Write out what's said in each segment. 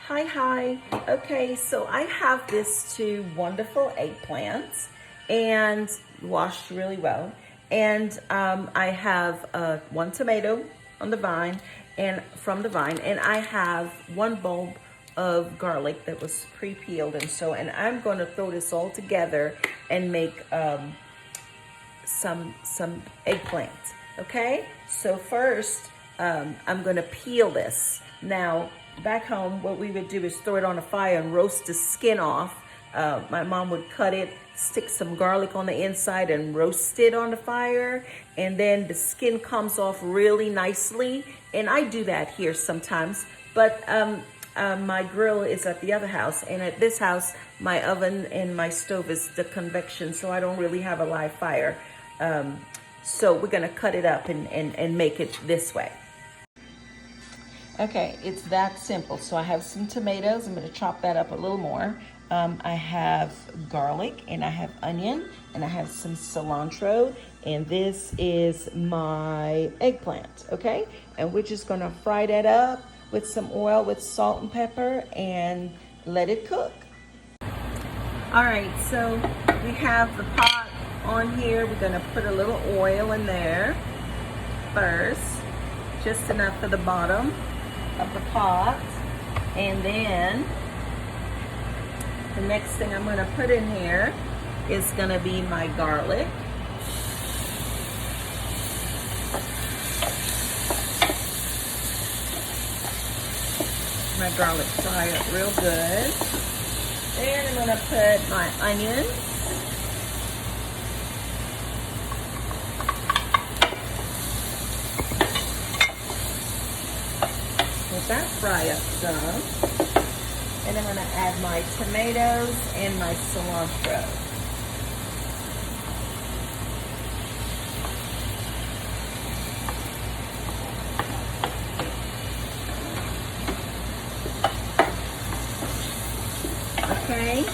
Hi. Okay, so I have this two wonderful eggplants and washed really well. And I have one tomato on the vine and from the vine, and I have one bulb of garlic that was pre-peeled, and I'm going to throw this all together and make some eggplant. Okay, so first I'm going to peel this. Now back home, what we would do is throw it on the fire and roast the skin off. My mom would cut it, stick some garlic on the inside and roast it on the fire, and then the skin comes off really nicely. And I do that here sometimes, but my grill is at the other house, and at this house my oven and my stove is the convection, so I don't really have a live fire. So we're gonna cut it up and make it this way. Okay, it's that simple. So I have some tomatoes. I'm gonna chop that up a little more. I have garlic and I have onion and I have some cilantro, and this is my eggplant, okay? And we're just gonna fry that up with some oil with salt and pepper and let it cook. All right, so we have the pot on here. We're gonna put a little oil in there first, just enough for the bottom of the pot, and then the next thing I'm going to put in here is going to be my garlic. My garlic fry up real good. Then I'm going to put my onions. Let that fry up some. And I'm going to add my tomatoes and my cilantro. Okay.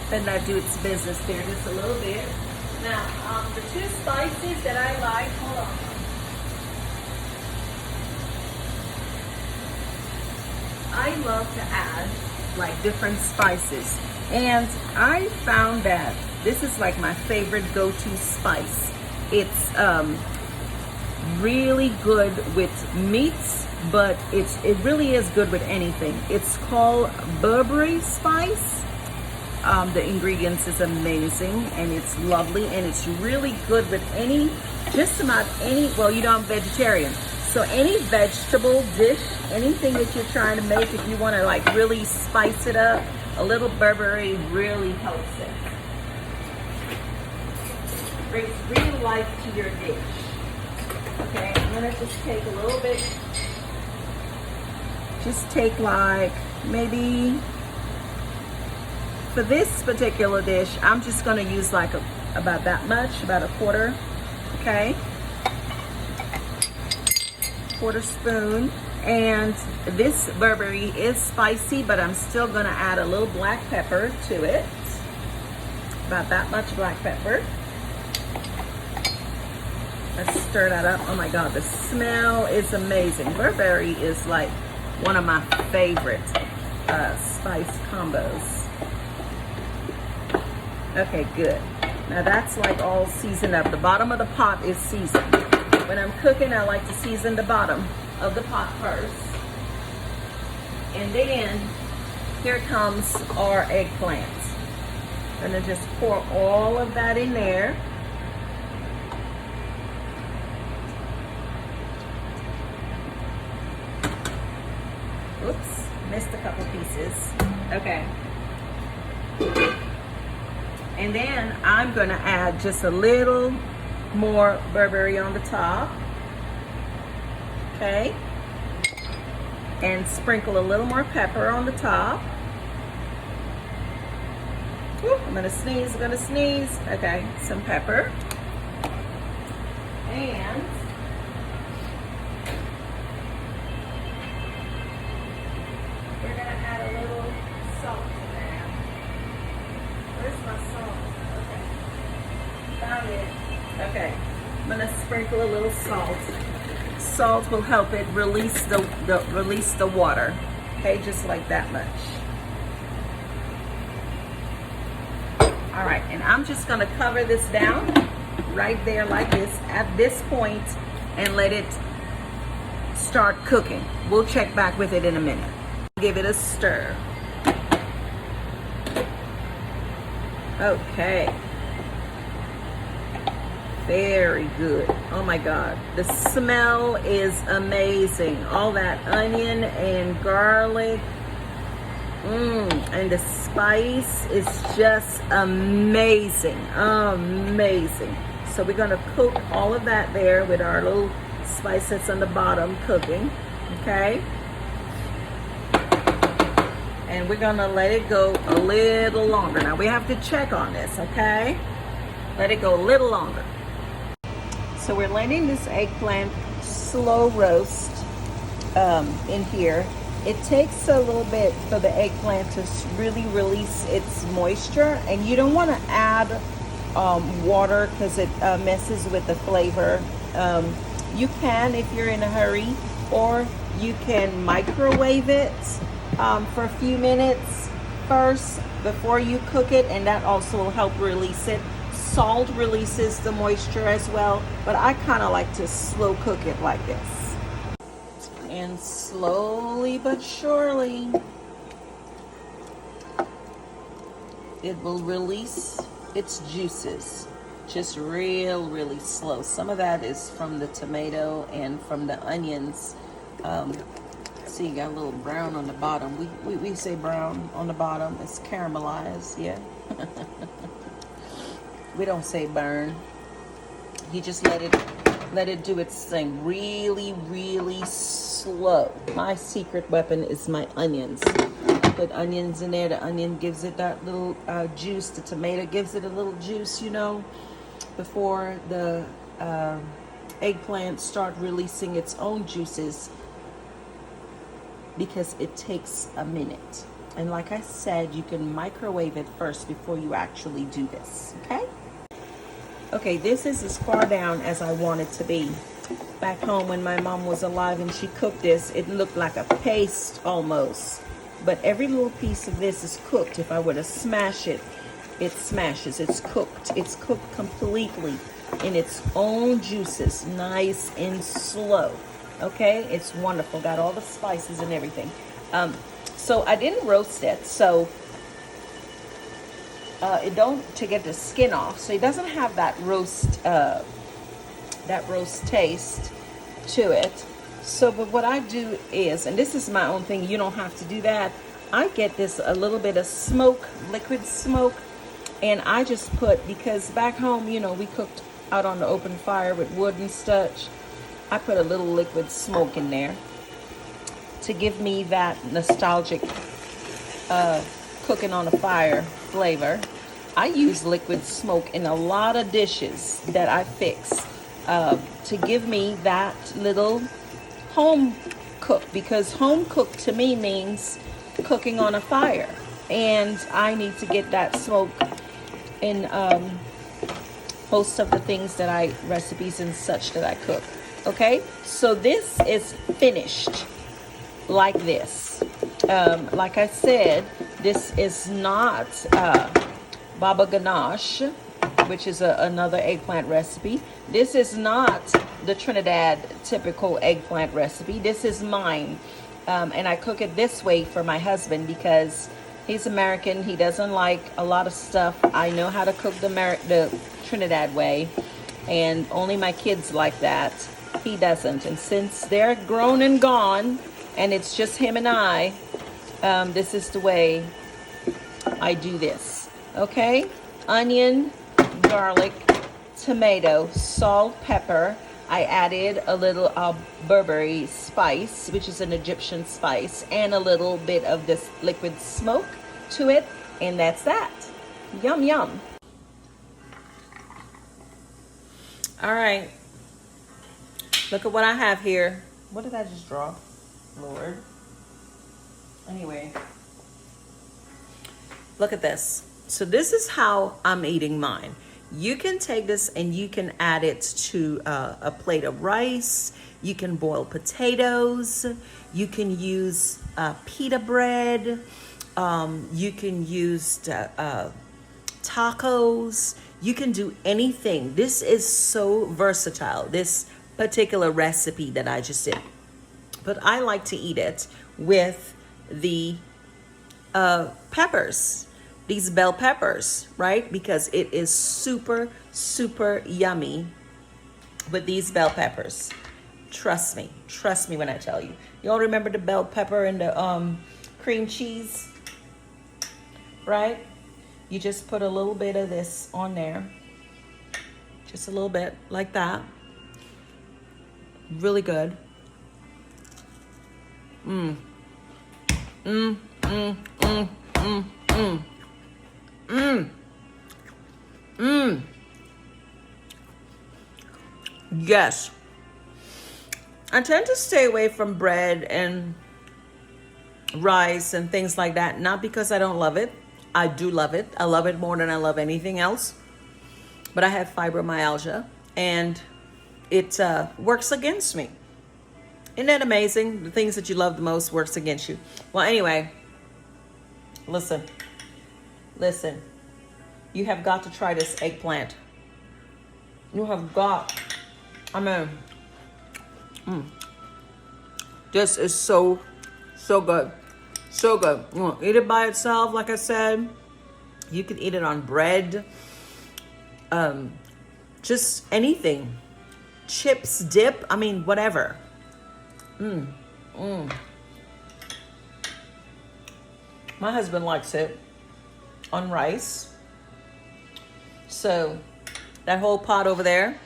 Then that do its business there just a little bit. Now, the two spices that I like, hold on. I love to add like different spices, and I found that this is like my favorite go-to spice. It's really good with meats, but it really is good with anything. It's called Burberry spice. The ingredients is amazing, and it's lovely, and it's really good with just about any, well, you know, I'm vegetarian, so any vegetable dish, anything that you're trying to make, if you want to like really spice it up, a little Burberry really helps it. Brings real life to your dish. Okay, I'm gonna just take a little bit, just take like maybe, for this particular dish, I'm just gonna use like about that much, about a quarter, okay? Quarter spoon. And this Burberry is spicy, but I'm still gonna add a little black pepper to it. About that much black pepper. Let's stir that up. Oh my God, the smell is amazing. Burberry is like one of my favorite spice combos. Okay, good. Now that's like all seasoned up. The bottom of the pot is seasoned. When I'm cooking, I like to season the bottom of the pot first. And then here comes our eggplant. I'm gonna just pour all of that in there. Oops, missed a couple pieces. Okay. And then I'm gonna add just a little more Burberry on the top. Okay. And sprinkle a little more pepper on the top. Woo, I'm gonna sneeze. Okay, some pepper. And we're gonna add a little salt to that. Where's my salt? Okay, found it. Okay, I'm gonna sprinkle a little salt. salt will help it release the water. Okay, just like that much. All right, and I'm just gonna cover this down right there like this at this point and let it start cooking. We'll check back with it in a minute. Give it a stir. Okay. Very good. Oh my God. The smell is amazing. All that onion and garlic. And the spice is just amazing. Amazing. So we're going to cook all of that there with our little spice that's on the bottom cooking. Okay. And we're going to let it go a little longer. Now we have to check on this. Okay. Let it go a little longer. So we're letting this eggplant slow roast in here. It takes a little bit for the eggplant to really release its moisture, and you don't want to add water because it messes with the flavor. You can if you're in a hurry, or you can microwave it for a few minutes first before you cook it, and that also will help release it. Salt releases the moisture as well, but I kind of like to slow cook it like this. And slowly but surely, it will release its juices. Just really slow. Some of that is from the tomato and from the onions. See, you got a little brown on the bottom. We say brown on the bottom. It's caramelized, yeah. We don't say burn. You just let it do its thing really slow. My secret weapon is my onions. Put onions in there. The onion gives it that little juice. The tomato gives it a little juice, you know, before the eggplant start releasing its own juices, because it takes a minute. And like I said, you can microwave it first before you actually do this, okay? Okay, this is as far down as I want it to be. Back home when my mom was alive and she cooked this, it looked like a paste almost. But every little piece of this is cooked. If I were to smash it, it smashes. It's cooked. It's cooked completely in its own juices, nice and slow. Okay, it's wonderful. Got all the spices and everything. So I didn't roast it, so it don't to get the skin off, so it doesn't have that roast taste to it. So, but what I do is, and this is my own thing, you don't have to do that. I get this a little bit of smoke, liquid smoke, and I just put, because back home, you know, we cooked out on the open fire with wood and such. I put a little liquid smoke in there to give me that nostalgic cooking on a fire flavor. I use liquid smoke in a lot of dishes that I fix to give me that little home cook, because home cook to me means cooking on a fire, and I need to get that smoke in most of the things that recipes and such that I cook. Okay, so this is finished like this. Like I said, this is not baba ganache, which is another eggplant recipe. This is not the Trinidad typical eggplant recipe. This is mine, and I cook it this way for my husband because he's American. He doesn't like a lot of stuff. I know how to cook the Trinidad way, and only my kids like that. He doesn't, and since they're grown and gone and it's just him and I, this is the way I do this. Okay, onion, garlic, tomato, salt, pepper. I added a little Burberry spice, which is an Egyptian spice, and a little bit of this liquid smoke to it, and that's that. Yum yum. All right, look at what I have here. What did I just draw? Lord. Anyway, look at this. So this is how I'm eating mine. You can take this and you can add it to a plate of rice. You can boil potatoes. You can use pita bread. You can use tacos. You can do anything. This is so versatile, this particular recipe that I just did. But I like to eat it with the peppers, these bell peppers, right? Because it is super, super yummy with these bell peppers. Trust me when I tell you. You all remember the bell pepper and the cream cheese, right? You just put a little bit of this on there. Just a little bit, like that. Really good. Yes. I tend to stay away from bread and rice and things like that, not because I don't love it. I do love it. I love it more than I love anything else. But I have fibromyalgia, and it works against me. Isn't that amazing? The things that you love the most works against you. Well, anyway, listen. You have got to try this eggplant. You have got, I mean, this is so good. So good. You want to eat it by itself, like I said. You can eat it on bread. Just anything. Chips, dip, I mean, whatever. My husband likes it on rice. So that whole pot over there,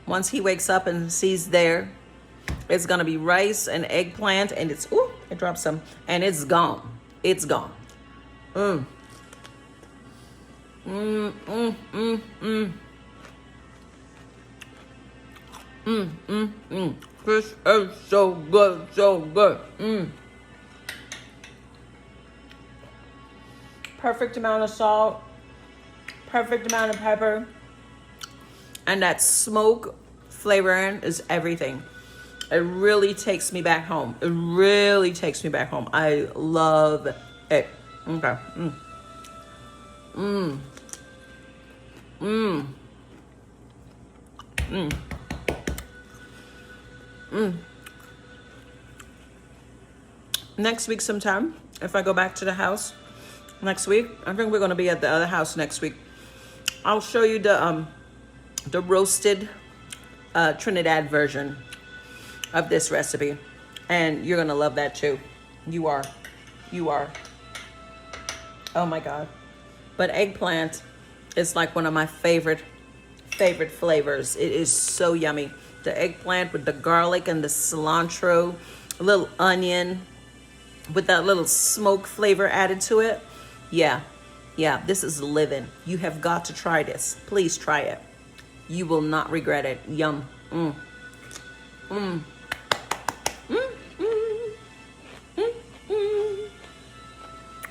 once he wakes up and sees there, it's gonna be rice and eggplant, and it's, ooh, it dropped some, and it's gone. It's gone. This is so good, so good. Perfect amount of salt, perfect amount of pepper, and that smoke flavoring is everything. It really takes me back home. It really takes me back home. I love it. Okay. Next week sometime, if I go back to the house next week, I think we're going to be at the other house next week. I'll show you the roasted Trinidad version of this recipe, and you're going to love that too. You are. Oh my God. But eggplant is like one of my favorite flavors. It is so yummy. The eggplant with the garlic and the cilantro, a little onion with that little smoke flavor added to it. Yeah, this is living. You have got to try this. Please try it. You will not regret it. Yum.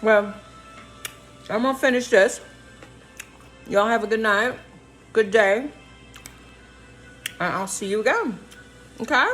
Well, I'm gonna finish this. Y'all have a good night, good day, and I'll see you again. Okay?